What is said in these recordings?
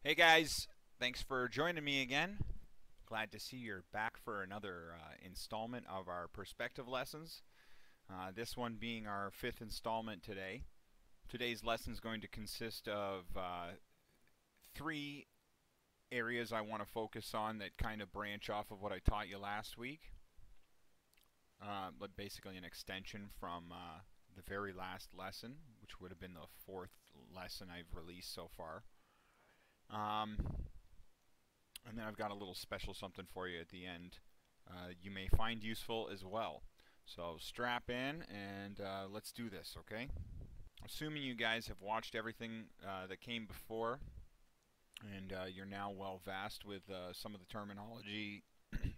Hey guys, thanks for joining me again. Glad to see you're back for another installment of our perspective lessons. This one being our fifth installment today. Today's lesson is going to consist of three areas I want to focus on that kind of branch off of what I taught you last week. But basically an extension from the very last lesson, which would have been the fourth lesson I've released so far. And then I've got a little special something for you at the end you may find useful as well. So strap in and let's do this, okay? Assuming you guys have watched everything that came before and you're now well versed with some of the terminology and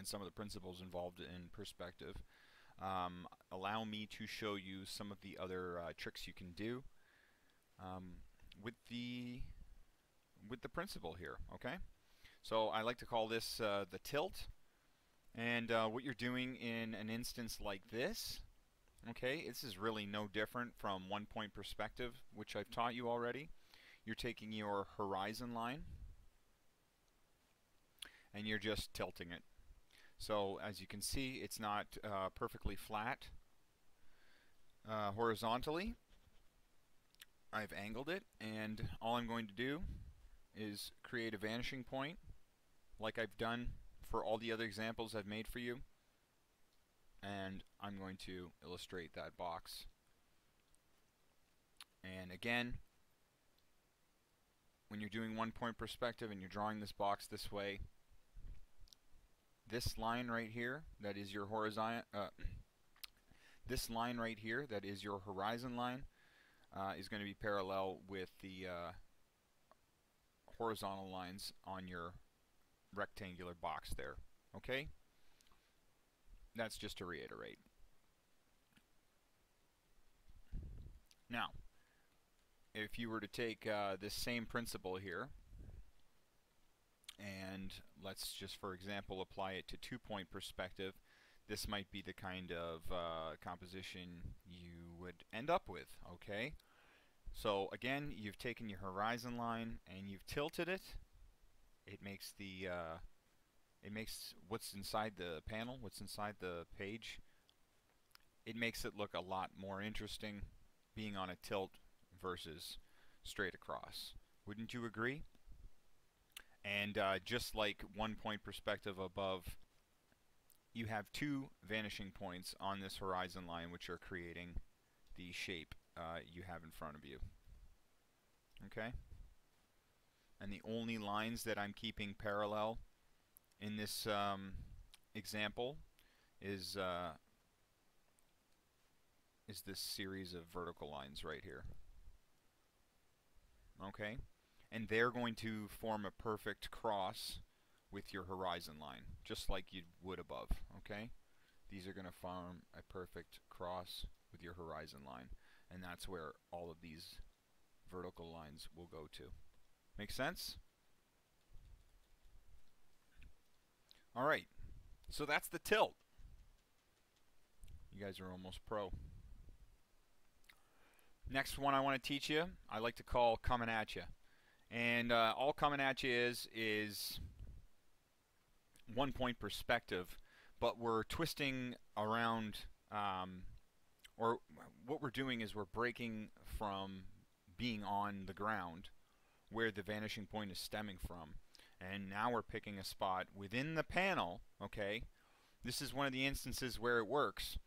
some of the principles involved in perspective, allow me to show you some of the other tricks you can do with the principle here, okay? So I like to call this the tilt, and what you're doing in an instance like this, okay, this is really no different from 1-point perspective, which I've taught you already. You're taking your horizon line and you're just tilting it. So as you can see, it's not perfectly flat horizontally. I've angled it, and all I'm going to do is create a vanishing point like I've done for all the other examples I've made for you, and I'm going to illustrate that box. And again, when you're doing 1-point perspective and you're drawing this box this way, this line right here, that is your horizon this line right here, that is your horizon line, is going to be parallel with the horizontal lines on your rectangular box there. Okay? That's just to reiterate. Now, if you were to take this same principle here, and let's just, for example, apply it to 2-point perspective, this might be the kind of composition you would end up with, okay? So again, you've taken your horizon line and you've tilted it. It makes the what's inside the panel, what's inside the page, it makes it look a lot more interesting being on a tilt versus straight across. Wouldn't you agree? And just like 1-point perspective above, you have two vanishing points on this horizon line which are creating the shape you have in front of you. Okay? And the only lines that I'm keeping parallel in this example is this series of vertical lines right here. Okay? And they're going to form a perfect cross with your horizon line, just like you would above. Okay? These are going to form a perfect cross with your horizon line, and that's where all of these vertical lines will go to. Make sense? Alright, so that's the tilt. You guys are almost pro. Next one I want to teach you, I like to call coming at you. And all coming at you is 1-point perspective, but we're twisting around, or what we're doing is we're breaking from being on the ground where the vanishing point is stemming from, and now we're picking a spot within the panel. Okay, this is one of the instances where it works,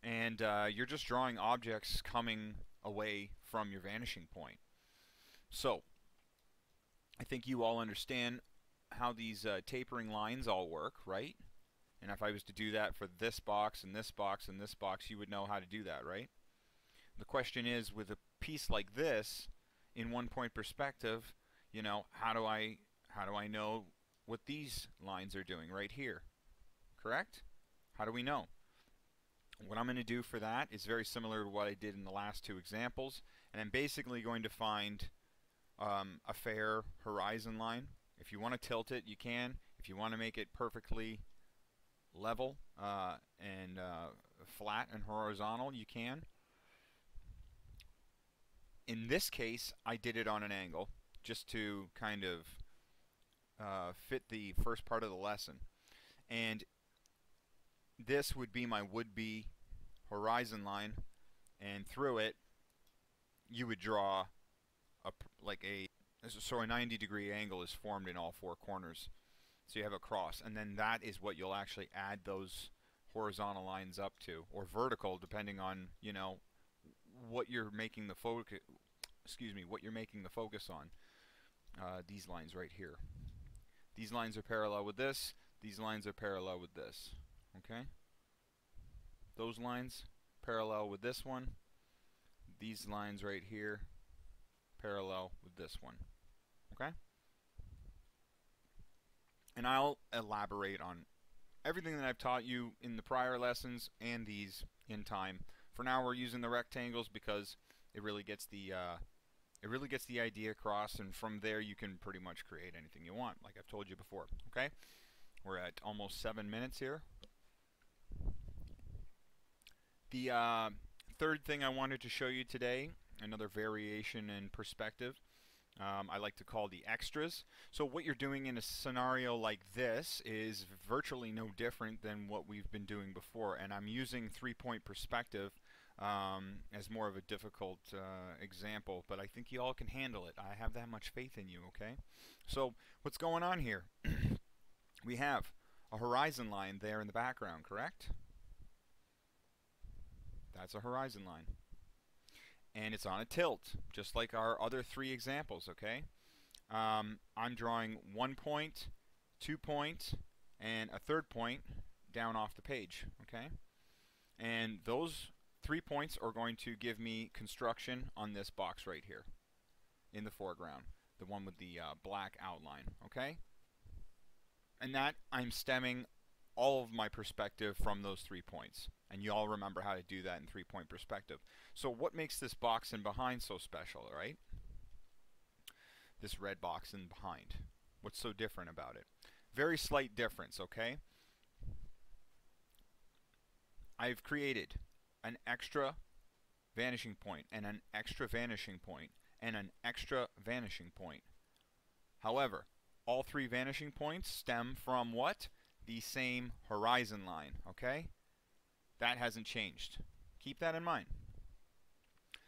and you're just drawing objects coming away from your vanishing point. So I think you all understand how these tapering lines all work, right? And if I was to do that for this box and this box and this box, you would know how to do that, right? The question is, with a piece like this in 1-point perspective, you know, how do I know what these lines are doing right here? Correct? How do we know? What I'm going to do for that is very similar to what I did in the last two examples, and I'm basically going to find a fair horizon line. If you want to tilt it, you can. If you want to make it perfectly level and flat and horizontal, you can. in this case, I did it on an angle just to kind of fit the first part of the lesson. And this would be my would-be horizon line, and through it you would draw so a 90-degree angle is formed in all four corners. So you have a cross, and then that is what you'll actually add those horizontal lines up to, or vertical, depending on, you know, what you're making the focus. What you're making the focus on. These lines right here. These lines are parallel with this. These lines are parallel with this. Okay. Those lines parallel with this one. These lines right here parallel with this one. Okay. And I'll elaborate on everything that I've taught you in the prior lessons and these in time. For now, we're using the rectangles because it really gets the idea across, and from there you can pretty much create anything you want, like I've told you before. Okay, we're at almost 7 minutes here. The third thing I wanted to show you today, another variation in perspective, I like to call the extras. So what you're doing in a scenario like this is virtually no different than what we've been doing before, and I'm using three-point perspective as more of a difficult example, but I think you all can handle it. I have that much faith in you, okay? So what's going on here? We have a horizon line there in the background, correct? That's a horizon line. And it's on a tilt, just like our other three examples, okay? I'm drawing 1 point, 2 point, and a third point down off the page, okay? And those 3 points are going to give me construction on this box right here in the foreground, the one with the black outline, okay? And that I'm stemming all of my perspective from those 3 points. And you all remember how to do that in three-point perspective. So what makes this box in behind so special, right? This red box in behind. What's so different about it? Very slight difference, okay? I've created an extra vanishing point and an extra vanishing point and an extra vanishing point. However, all three vanishing points stem from what? The same horizon line, okay? That hasn't changed. Keep that in mind.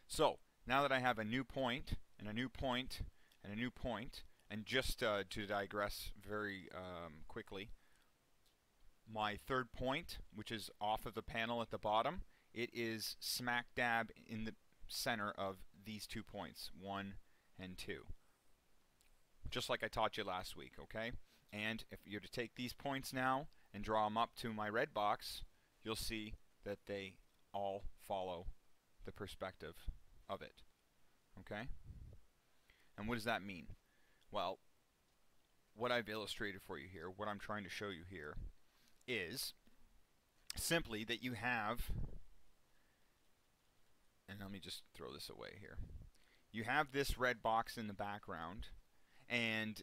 So, now that I have a new point, and a new point, and a new point, and just to digress very quickly, my third point, which is off of the panel at the bottom, it is smack dab in the center of these 2 points, 1 and 2. Just like I taught you last week, okay? And if you're to take these points now and draw them up to my red box, you'll see that they all follow the perspective of it. Okay? And what does that mean? Well, what I've illustrated for you here, what I'm trying to show you here, is simply that you have, and let me just throw this away here. You have this red box in the background, and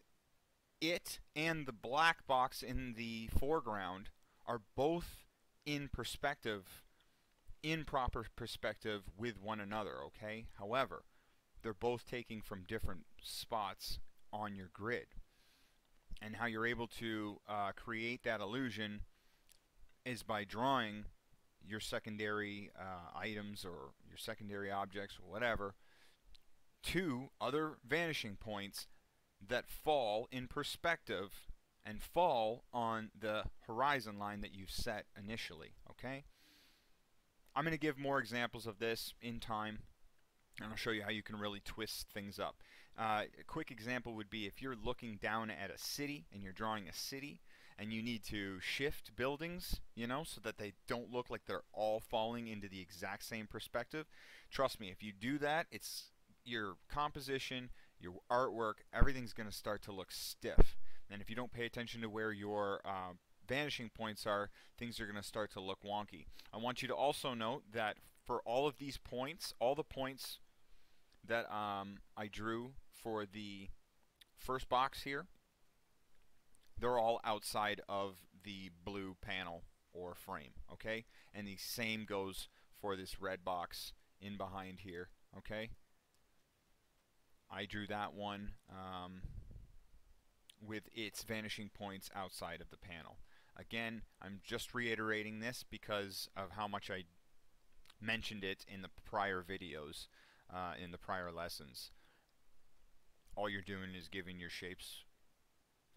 it and the black box in the foreground are both in perspective, in proper perspective with one another, okay? However, they're both taking from different spots on your grid. And how you're able to create that illusion is by drawing your secondary items or your secondary objects or whatever to other vanishing points that fall in perspective and fall on the horizon line that you've set initially, okay? I'm going to give more examples of this in time, and I'll show you how you can really twist things up. A quick example would be if you're looking down at a city and you're drawing a city and you need to shift buildings, you know, so that they don't look like they're all falling into the exact same perspective. Trust me, if you do that, it's your composition, your artwork, everything's going to start to look stiff. And if you don't pay attention to where your vanishing points are, things are going to start to look wonky. I want you to also note that for all of these points, all the points that I drew for the first box here, they're all outside of the blue panel or frame, okay? And the same goes for this red box in behind here, okay? I drew that one with its vanishing points outside of the panel. Again, I'm just reiterating this because of how much I mentioned it in the prior videos, in the prior lessons. All you're doing is giving your shapes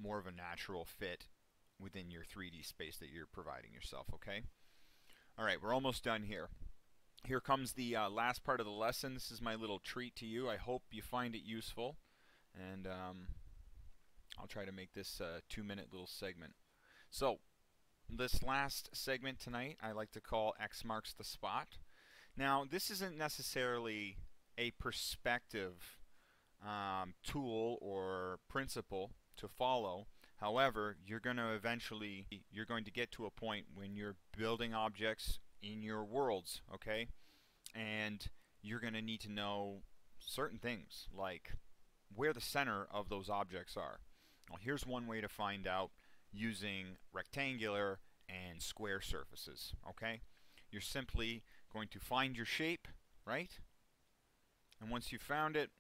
more of a natural fit within your 3D space that you're providing yourself, okay? Alright, we're almost done here. Here comes the last part of the lesson. This is my little treat to you. I hope you find it useful, and I'll try to make this a 2-minute little segment. So, this last segment tonight I like to call X marks the spot. Now, this isn't necessarily a perspective tool or principle to follow. However, you're going to get to a point when you're building objects in your worlds, okay? And you're going to need to know certain things, like where the center of those objects are. Well, here's one way to find out using rectangular and square surfaces, okay? You're simply going to find your shape, right? And once you've found it,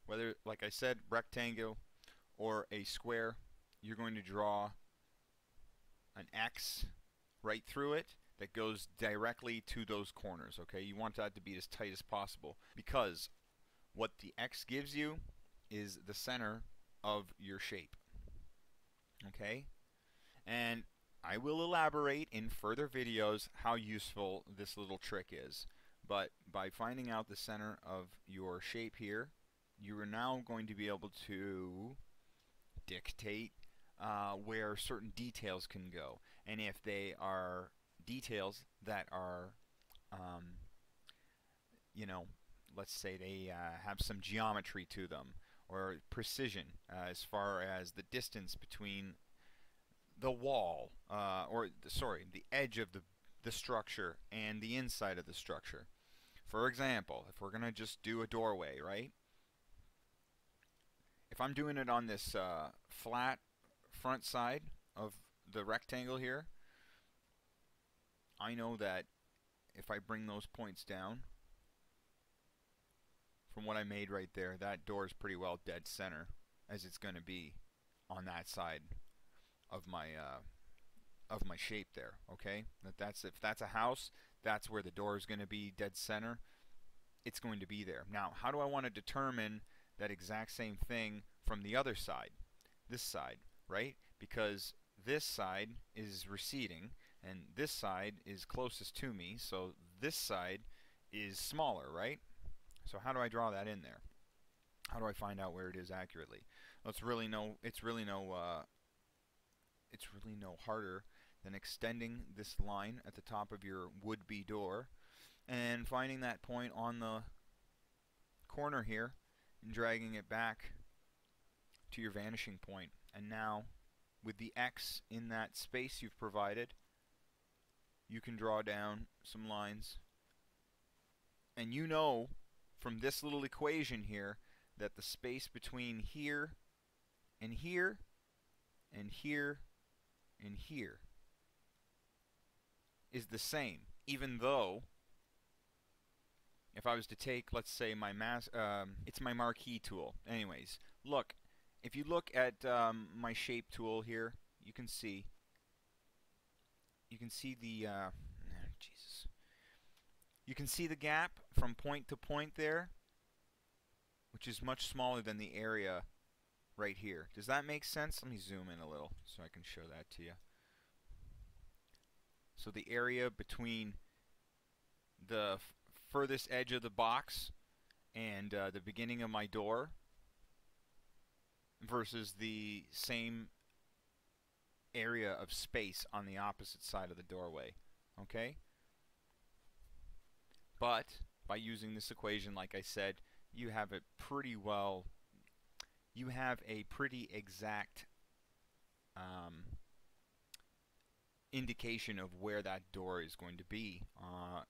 whether, like I said, rectangle or a square, you're going to draw an X right through it that goes directly to those corners, okay? You want that to be as tight as possible, because what the X gives you is the center of your shape, okay? And I will elaborate in further videos how useful this little trick is. But by finding out the center of your shape here, you are now going to be able to dictate where certain details can go. And if they are details that are, you know, let's say they have some geometry to them, or precision as far as the distance between the wall, the edge of the structure and the inside of the structure. For example, if we're going to just do a doorway, right? If I'm doing it on this flat front side of the rectangle here, I know that if I bring those points down, from what I made right there, that door is pretty well dead center, as it's going to be on that side of my shape there, okay? If that's a house, that's where the door is going to be dead center. It's going to be there. Now, how do I want to determine that exact same thing from the other side? This side, right? Because this side is receding, and this side is closest to me, so this side is smaller, right? So how do I draw that in there? How do I find out where it is accurately? Well, it's really no harder than extending this line at the top of your would-be door and finding that point on the corner here and dragging it back to your vanishing point. And now, with the X in that space you've provided, you can draw down some lines. And you know from this little equation here that the space between here and here and here and here is the same, even though if I was to take, let's say, it's my marquee tool. Anyways, look, if you look at my shape tool here, you can see the Jesus. You can see the gap from point to point there, which is much smaller than the area right here. Does that make sense? Let me zoom in a little so I can show that to you. So the area between the furthest edge of the box and the beginning of my door versus the same area of space on the opposite side of the doorway. Okay? But by using this equation, like I said, you have it pretty well. You have a pretty exact indication of where that door is going to be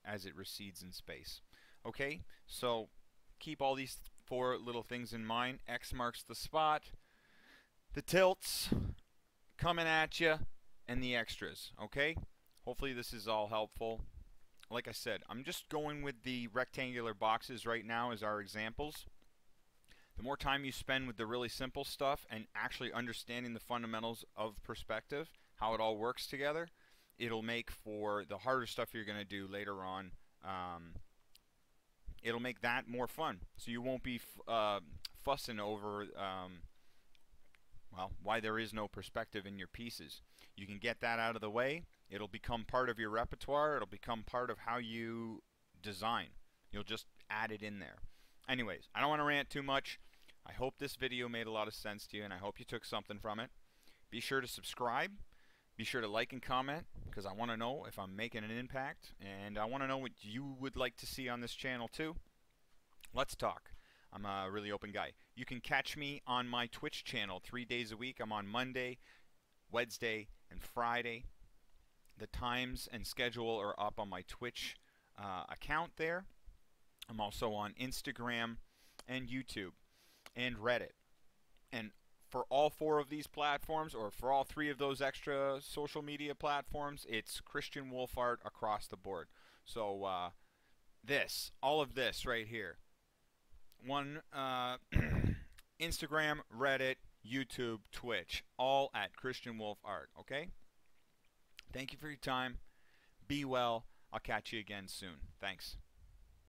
as it recedes in space. Okay, so keep all these 4 little things in mind. X marks the spot, the tilts coming at you, and the extras. Okay, hopefully this is all helpful. Like I said, I'm just going with the rectangular boxes right now as our examples. The more time you spend with the really simple stuff and actually understanding the fundamentals of perspective, how it all works together, it'll make for the harder stuff you're going to do later on. It'll make that more fun. So you won't be fussing over, well, why there is no perspective in your pieces. You can get that out of the way. It'll become part of your repertoire. It'll become part of how you design. You'll just add it in there. Anyways, I don't want to rant too much. I hope this video made a lot of sense to you, and I hope you took something from it. Be sure to subscribe. Be sure to like and comment, because I want to know if I'm making an impact, and I want to know what you would like to see on this channel too. Let's talk. I'm a really open guy. You can catch me on my Twitch channel 3 days a week. I'm on Monday, Wednesday, and Friday. The times and schedule are up on my Twitch account there. I'm also on Instagram and YouTube and Reddit. And for all 4 of these platforms, or for all 3 of those extra social media platforms, it's Christian Wolf Art across the board. So all of this right here. One Instagram, Reddit, YouTube, Twitch, all at Christian Wolf Art, okay? Thank you for your time. Be well. I'll catch you again soon. Thanks.